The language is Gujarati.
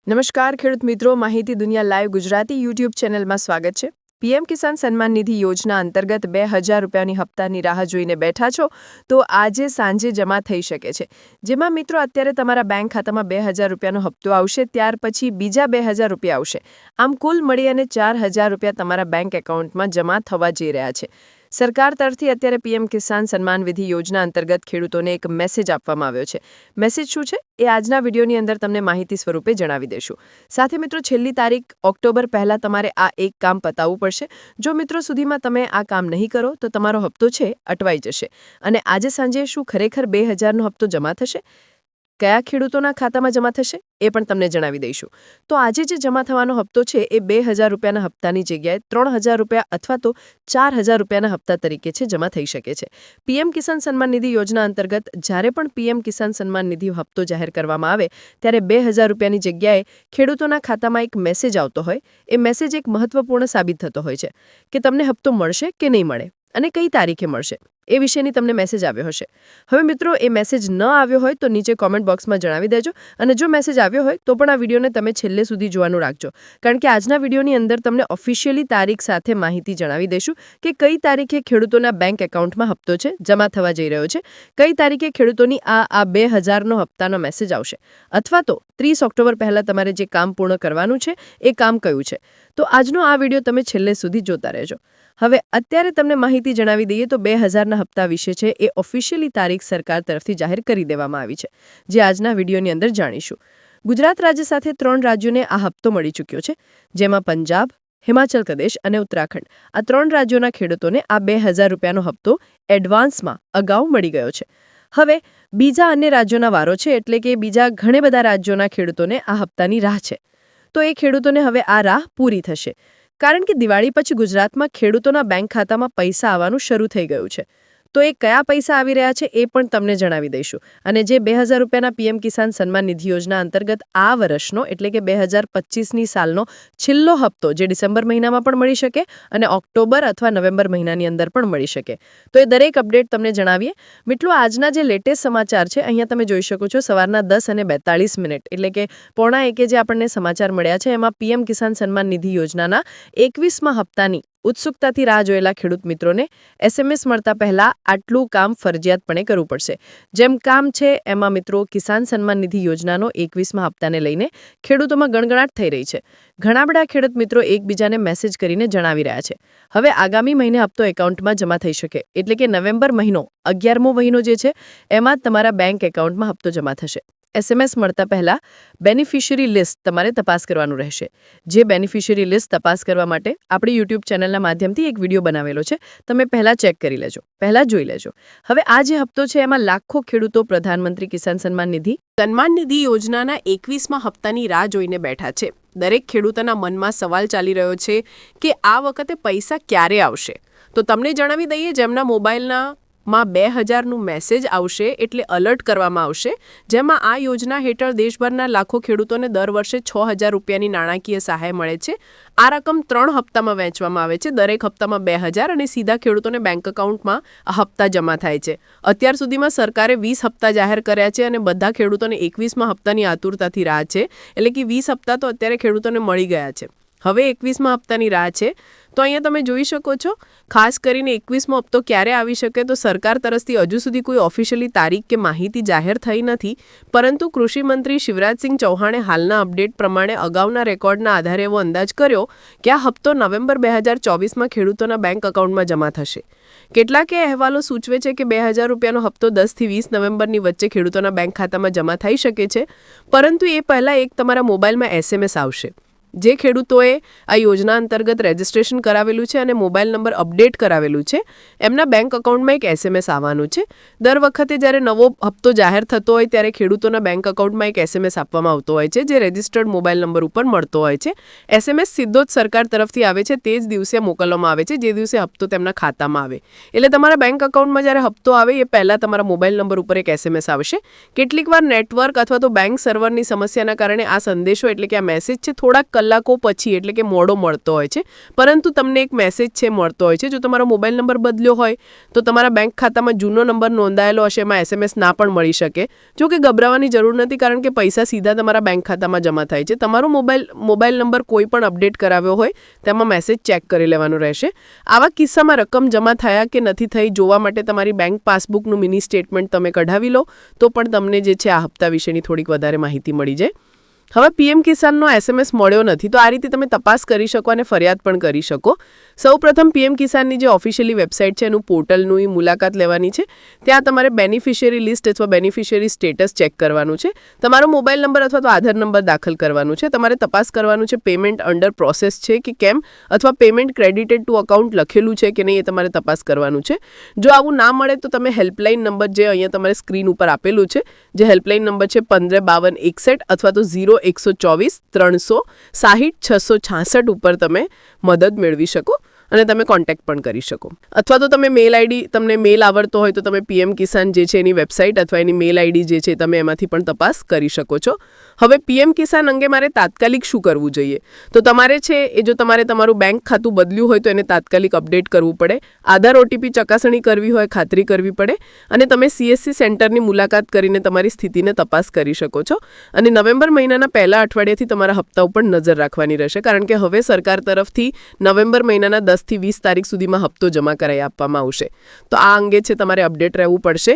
નમસ્કાર ખેડૂત મિત્રો, માહિતી દુનિયા લાઈવ ગુજરાતી યુટ્યુબ ચેનલમાં સ્વાગત છે। પીએમ કિસાન સન્માન નિધિ યોજના અંતર્ગત 2000 રૂપિયાની હપ્તાની રાહ જોઈને બેઠા છો તો આજે સાંજે જમા થઈ શકે છે। જેમાં મિત્રો અત્યારે તમારા બેંક ખાતામાં 2000 રૂપિયાનો હપ્તો આવશે, ત્યાર પછી બીજા 2000 રૂપિયા આવશે। આમ કુલ મળી અને 4000 રૂપિયા તમારા બેંક એકાઉન્ટમાં જમા થવા જઈ રહ્યા છે। સરકાર તરફથી અત્યારે પીએમ કિસાન સન્માન નિધિ યોજના અંતર્ગત ખેડૂતોને એક મેસેજ આપવામાં આવ્યો છે। મેસેજ શું છે એ આજના વિડીયોની અંદર તમને માહિતી સ્વરૂપે જણાવી દઈશું। સાથે મિત્રો છેલ્લી તારીખ ઓક્ટોબર પહેલા તમારે આ એક કામ પતાવવું પડશે। જો મિત્રો સુધીમાં તમે આ કામ નહીં કરો તો તમારો હપ્તો છે અટવાઈ જશે। અને આજે સાંજે શું ખરેખર 2000નો હપ્તો જમા થશે? કયા ખેડૂતોના ખાતામાં જમા થશે એ પણ તમને જણાવી દઈશું। તો આજે જે જમા થવાનો હપ્તો છે એ 2000 રૂપિયાના હપ્તાની જગ્યાએ 3000 રૂપિયા અથવા તો 4000 રૂપિયાના હપ્તા તરીકે છે જમા થઈ શકે છે। પીએમ કિસાન સન્માન નિધિ યોજના અંતર્ગત જ્યારે પણ પીએમ કિસાન સન્માન નિધિ હપ્તો જાહેર કરવામાં આવે ત્યારે 2000 રૂપિયાની જગ્યાએ ખેડૂતોના ખાતામાં એક મેસેજ આવતો હોય। એ મેસેજ એક મહત્વપૂર્ણ સાબિત થતો હોય છે કે તમને હપ્તો મળશે કે નહીં મળે અને કઈ તારીખે મળશે એ વિશેની તમને મેસેજ આવ્યો હશે। હવે મિત્રો એ મેસેજ ન આવ્યો હોય તો નીચે કોમેન્ટ બોક્સમાં જણાવી દેજો, અને જો મેસેજ આવ્યો હોય તો પણ આ વિડીયોને તમે છેલ્લે સુધી જોવાનું રાખજો, કારણ કે આજના વિડીયોની અંદર તમને ઓફિશિયલી તારીખ સાથે માહિતી જણાવી દઈશું કે કઈ તારીખે ખેડૂતોના બેંક એકાઉન્ટમાં હપ્તો છે જમા થવા જઈ રહ્યો છે, કઈ તારીખે ખેડૂતોની આ 2000નો હપ્તાનો મેસેજ આવશે, અથવા તો 30 ઓક્ટોબર પહેલા તમારે જે કામ પૂર્ણ કરવાનું છે એ કામ કયું છે। તો આજનો આ વિડીયો તમે છેલ્લે સુધી જોતા રહેજો। હવે અત્યારે તમને માહિતી જણાવી દઈએ તો 2000ના હપ્તા વિશે છે એ ઓફિશિયલી તારીખ સરકાર તરફથી જાહેર કરી દેવામાં આવી છે, જે આજના વિડીયોની અંદર જાણીશું। ગુજરાત રાજ્ય સાથે 3 રાજ્યોને આ હપ્તો મળી ચૂક્યો છે, જેમાં પંજાબ, હિમાચલ પ્રદેશ અને ઉત્તરાખંડ આ 3 રાજ્યોના ખેડૂતોને આ 2000 રૂપિયાનો હપ્તો એડવાન્સમાં અગાઉ મળી ગયો છે। હવે બીજા અન્ય રાજ્યોના વારો છે, એટલે કે બીજા ઘણા બધા રાજ્યોના ખેડૂતોને આ હપ્તાની રાહ છે। તો એ ખેડૂતોને હવે આ રાહ પૂરી થશે, કારણ કે દિવાળી પછી ગુજરાતમાં ખેડૂતોના બેંક ખાતામાં પૈસા આવવાનું શરૂ થઈ ગયું છે। તો એ કયા પૈસા આવી રહ્યા છે એ પણ તમને જણાવી દઈશું। અને જે 2000 રૂપિયાના પીએમ કિસાન સન્માન નિધિ યોજના અંતર્ગત આ વર્ષનો એટલે કે 2025ની સાલનો છેલ્લો હપ્તો જે ડિસેમ્બર મહિનામાં પણ મળી શકે અને ઓક્ટોબર અથવા નવેમ્બર મહિનાની અંદર પણ મળી શકે, તો એ દરેક અપડેટ તમને જણાવીએ। મિત્રો આજના જે લેટેસ્ટ સમાચાર છે અહીંયા તમે જોઈ શકો છો, સવારના 10:42 એટલે કે 1:45 જે આપણને સમાચાર મળ્યા છે, એમાં પીએમ કિસાન સન્માન નિધિ યોજનાના 21મા હપ્તાની ઉત્સુકતાથી રાહ જોયેલા ખેડૂત મિત્રોને એસએમએસ મળતા પહેલા આટલું કામ ફરજિયાતપણે કરવું પડશે। જેમ કામ છે એમાં મિત્રો કિસાન સન્માન નિધિ યોજનાનો 21મા હપ્તાને લઈને ખેડૂતોમાં ગણગણાટ થઈ રહી છે। ઘણા બધા ખેડૂત મિત્રો એકબીજાને મેસેજ કરીને જણાવી રહ્યા છે હવે આગામી મહિને હપ્તો એકાઉન્ટમાં જમા થઈ શકે, એટલે કે નવેમ્બર મહિનો 11મો મહિનો જે છે એમાં તમારા બેંક એકાઉન્ટમાં હપ્તો જમા થશે। એસએમએસ મળતા પહેલા બેનિફિશિયરી લિસ્ટ તમારે તપાસ કરવાનું રહેશે। જે બેનિફિશિયરી લિસ્ટ તપાસ કરવા માટે આપણી યુટ્યુબ ચેનલના માધ્યમથી એક વિડીયો બનાવેલો છે, તમે પહેલા ચેક કરી લેજો, પહેલા જોઈ લેજો। હવે આ જે હપ્તો છે એમાં લાખો ખેડૂતો પ્રધાનમંત્રી કિસાન સન્માન નિધિ યોજનાના 21મા હપ્તાની રાહ જોઈને બેઠા છે। દરેક ખેડૂતોના મનમાં સવાલ ચાલી રહ્યો છે કે આ વખતે પૈસા ક્યારે આવશે। તો તમને જણાવી દઈએ, જેમના મોબાઈલના 2000નું મેસેજ આવશે એટલે અલર્ટ કરવામાં આવશે, જેમાં આ યોજના હેઠળ દેશભરના લાખો ખેડૂતોને દર વર્ષે 6000 રૂપિયાની નાણાકીય સહાય મળે છે। આ રકમ 3 હપ્તામાં વહેંચવામાં આવે છે, દરેક હપ્તામાં 2000 અને સીધા ખેડૂતોને બેંક એકાઉન્ટમાં આ હપ્તા જમા થાય છે। અત્યાર સુધીમાં સરકારે 20 હપ્તા જાહેર કર્યા છે અને બધા ખેડૂતોને 21મા હપ્તાની આતુરતાથી રાહ છે, એટલે કે 20 હપ્તા તો અત્યારે ખેડૂતોને મળી ગયા છે, હવે 21મા હપ્તાની રાહ છે। તો અહીંયા તમે જોઈ શકો છો, ખાસ કરીને 21મો હપ્તો ક્યારે આવી શકે તો સરકાર તરફથી હજુ સુધી કોઈ ઓફિશિયલી તારીખ કે માહિતી જાહેર થઈ નથી, પરંતુ કૃષિ મંત્રી શિવરાજસિંહ ચૌહાણે હાલના અપડેટ પ્રમાણે અગાઉના રેકોર્ડના આધારે એવો અંદાજ કર્યો કે આ હપ્તો નવેમ્બર 2024માં ખેડૂતોના બેંક એકાઉન્ટમાં જમા થશે। કેટલાક અહેવાલો સૂચવે છે કે 2000 રૂપિયાનો હપ્તો 10થી 20 નવેમ્બરની વચ્ચે ખેડૂતોના બેંક ખાતામાં જમા થઈ શકે છે, પરંતુ એ પહેલા એક તમારા મોબાઈલમાં એસએમએસ આવશે। જે ખેડૂતોએ આ યોજના અંતર્ગત રજીસ્ટ્રેશન કરાવેલું છે અને મોબાઈલ નંબર અપડેટ કરાવેલું છે, એમના બેંક એકાઉન્ટમાં એક એસએમએસ આવવાનું છે। દર વખતે જ્યારે નવો હપ્તો જાહેર થતો હોય ત્યારે ખેડૂતોના બેંક એકાઉન્ટમાં એક એસએમએસ આપવામાં આવતો હોય છે, જે રજિસ્ટર્ડ મોબાઈલ નંબર ઉપર મળતો હોય છે। એસએમએસ સીધો જ સરકાર તરફથી આવે છે, તે જ દિવસે મોકલવામાં આવે છે જે દિવસે હપ્તો તેમના ખાતામાં આવે। એટલે તમારા બેંક એકાઉન્ટમાં જ્યારે હપ્તો આવે એ પહેલા તમારા મોબાઈલ નંબર ઉપર એક એસએમએસ આવશે। કેટલીક વાર નેટવર્ક અથવા તો બેંક સર્વરની સમસ્યાના કારણે આ સંદેશો એટલે કે આ મેસેજ છે થોડાક કલાકો પછી એટલે કે મોડો મળતો હોય છે, પરંતુ તમને એક મેસેજ છે મળતો હોય છે. જો તમારો મોબાઈલ નંબર બદલ્યો હોય તો તમારા બેંક ખાતામાં જૂનો નંબર નોંધાયેલો હશે, એમાં SMS ના પણ મળી શકે. જો કે ગભરાવાની જરૂર નથી, કારણ કે પૈસા સીધા તમારા બેંક ખાતામાં જમા થાય છે. તમારો મોબાઈલ નંબર કોઈ પણ અપડેટ કરાવ્યો હોય તેમાં મેસેજ ચેક કરી લેવાનો રહેશે. આવા કિસ્સામાં રકમ જમા થયા કે નથી થઈ જોવા માટે તમારી બેંક પાસબુકનું મિની સ્ટેટમેન્ટ તમે કઢાવી લો તો પણ તમને જે છે આ હપ્તા વિશેની થોડીક વધારે માહિતી મળી જાય. હવે પીએમ કિસાનનો SMS મળ્યો નથી તો આ રીતે તમે તપાસ કરી શકો અને ફરિયાદ પણ કરી શકો. સૌપ્રથમ પીએમ કિસાનની જે ઓફિશિયલી વેબસાઇટ છે એનું પોર્ટલની મુલાકાત લેવાની છે. ત્યાં તમારે બેનિફિશિયરી લિસ્ટ અથવા બેનિફિશિયરી સ્ટેટસ ચેક કરવાનું છે. તમારો મોબાઈલ નંબર અથવા તો આધાર નંબર દાખલ કરવાનું છે. તમારે તપાસ કરવાનું છે પેમેન્ટ અંડર પ્રોસેસ છે કે કેમ, અથવા પેમેન્ટ ક્રેડિટેડ ટુ અકાઉન્ટ લખેલું છે કે નહીં, એ તમારે તપાસ કરવાનું છે. જો આવું ના મળે તો તમે હેલ્પલાઇન નંબર જે અહીંયા તમારે સ્ક્રીન ઉપર આપેલું છે, જે હેલ્પલાઇન નંબર છે 155261 અથવા તો 0124 360 666 ઉપર તમે મદદ મેળવી શકો અને તમે કોન્ટેક્ટ પણ કરી શકો. અથવા તો તમે મેલ આઈડી, તમને મેલ આવડતો હોય તો તમે પીએમ કિસાન જે છે એની વેબસાઇટ અથવા એની મેલ આઈડી જે છે તમે એમાંથી પણ તપાસ કરી શકો છો. હવે પીએમ કિસાન અંગે મારે તાત્કાલિક શું કરવું જોઈએ? તો તમારે છે એ જો તમારે તમારું બેંક ખાતું બદલ્યું હોય તો એને તાત્કાલિક અપડેટ કરવું પડે. આધાર OTP ચકાસણી કરવી હોય, ખાતરી કરવી પડે, અને તમે CSC સેન્ટરની મુલાકાત કરીને તમારી સ્થિતિને તપાસ કરી શકો છો. અને નવેમ્બર મહિનાના પહેલા અઠવાડિયાથી તમારા હપ્તા ઉપર નજર રાખવાની રહેશે, કારણ કે હવે સરકાર તરફથી નવેમ્બર મહિનાના 10 થી 20 તારીખ સુધીમાં હપ્તો જમા કરાવી આપવામાં આવશે. તો આ અંગે છે તમારે અપડેટ રહેવું પડશે.